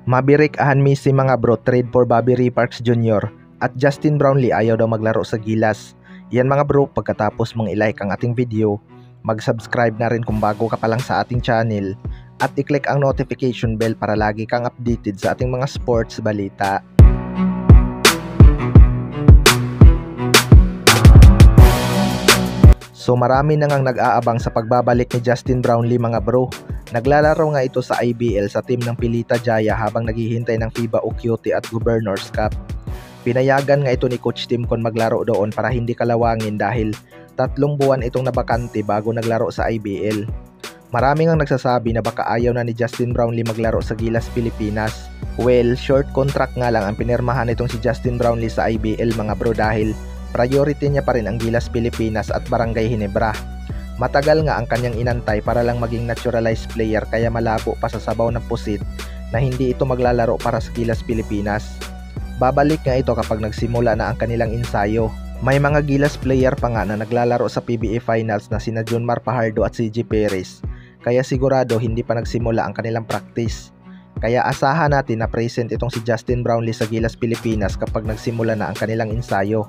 Maverick Ahan si mga bro trade for Bobby Ray Parks Jr. at Justin Brownlee ayaw daw maglaro sa Gilas. Yan mga bro, pagkatapos mong i-like ang ating video, mag-subscribe na rin kung bago ka pa lang sa ating channel at i-click ang notification bell para lagi kang updated sa ating mga sports balita. So marami na ngang nag-aabang sa pagbabalik ni Justin Brownlee mga bro. Naglalaro nga ito sa IBL sa team ng Pilita Jaya habang naghihintay ng FIBA OQT at Governors Cup. Pinayagan nga ito ni Coach Tim Con maglaro doon para hindi kalawangin dahil 3 buwan itong nabakante bago naglaro sa IBL. Marami ngang nagsasabi na baka ayaw na ni Justin Brownlee maglaro sa Gilas Pilipinas. Well, short contract nga lang ang pinirmahan itong si Justin Brownlee sa IBL mga bro dahil priority niya pa rin ang Gilas Pilipinas at Barangay Ginebra. Matagal nga ang kanyang inantay para lang maging naturalized player kaya malabo pa sa sabaw ng pusit na hindi ito maglalaro para sa Gilas Pilipinas. Babalik nga ito kapag nagsimula na ang kanilang ensayo. May mga Gilas player pa nga na naglalaro sa PBA Finals na sina Junmar Fajardo at CJ Perez, kaya sigurado hindi pa nagsimula ang kanilang practice. Kaya asahan natin na present itong si Justin Brownlee sa Gilas Pilipinas kapag nagsimula na ang kanilang ensayo.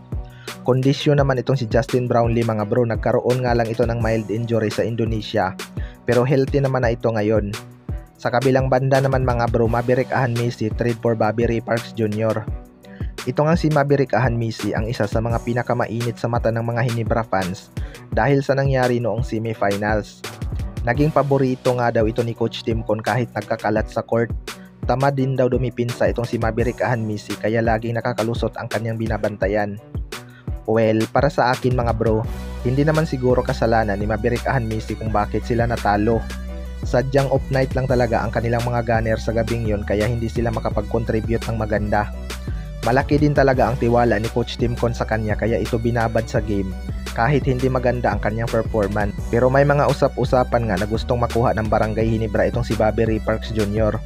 Kondisyon naman itong si Justin Brownlee mga bro, nagkaroon nga lang ito ng mild injury sa Indonesia pero healthy naman na ito ngayon. Sa kabilang banda naman mga bro, Maverick Ahan trade for Bobby Ray Parks Jr. Ito nga si Maverick Ahan ang isa sa mga pinakamainit sa mata ng mga Ginebra fans dahil sa nangyari noong semifinals. Naging paborito nga daw ito ni Coach Tim Con kahit nagkakalat sa court. Tamad din daw dumipinsa itong si Maverick Ahan kaya laging nakakalusot ang kanyang binabantayan. Well, para sa akin mga bro, hindi naman siguro kasalanan ni Maverick Ahan kung bakit sila natalo. Sadyang off night lang talaga ang kanilang mga gunner sa gabing yon kaya hindi sila makapag-contribute ng maganda. Malaki din talaga ang tiwala ni Coach Tim Con sa kanya kaya ito binabad sa game kahit hindi maganda ang kanyang performance. Pero may mga usap-usapan nga na gustong makuha ng Barangay Ginebra itong si Bobby Ray Parks Jr.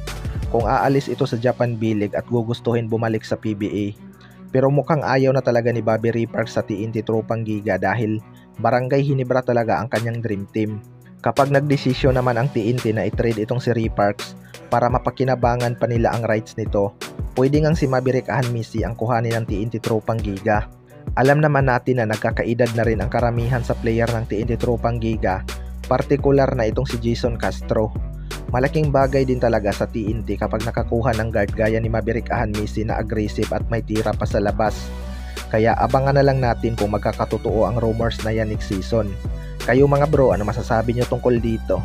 kung aalis ito sa Japan B-League at gugustuhin bumalik sa PBA. Pero mukhang ayaw na talaga ni Bobby Ray Parks sa TNT Tropang Giga dahil Barangay Ginebra talaga ang kanyang dream team. Kapag nagdesisyon naman ang TNT na i-trade itong si Ray Parks para mapakinabangan pa nila ang rights nito, pwede ngang si Maverick Ahan ang kuhanin ng TNT Tropang Giga. Alam naman natin na nagkakaedad na rin ang karamihan sa player ng TNT Tropang Giga, partikular na itong si Jason Castro. Malaking bagay din talaga sa TNT kapag nakakuha ng guard gaya ni Maverick Ahan na aggressive at may tira pa sa labas. Kaya abangan na lang natin kung magkakatotoo ang rumors na yan next season. Kayo mga bro, ano masasabi nyo tungkol dito?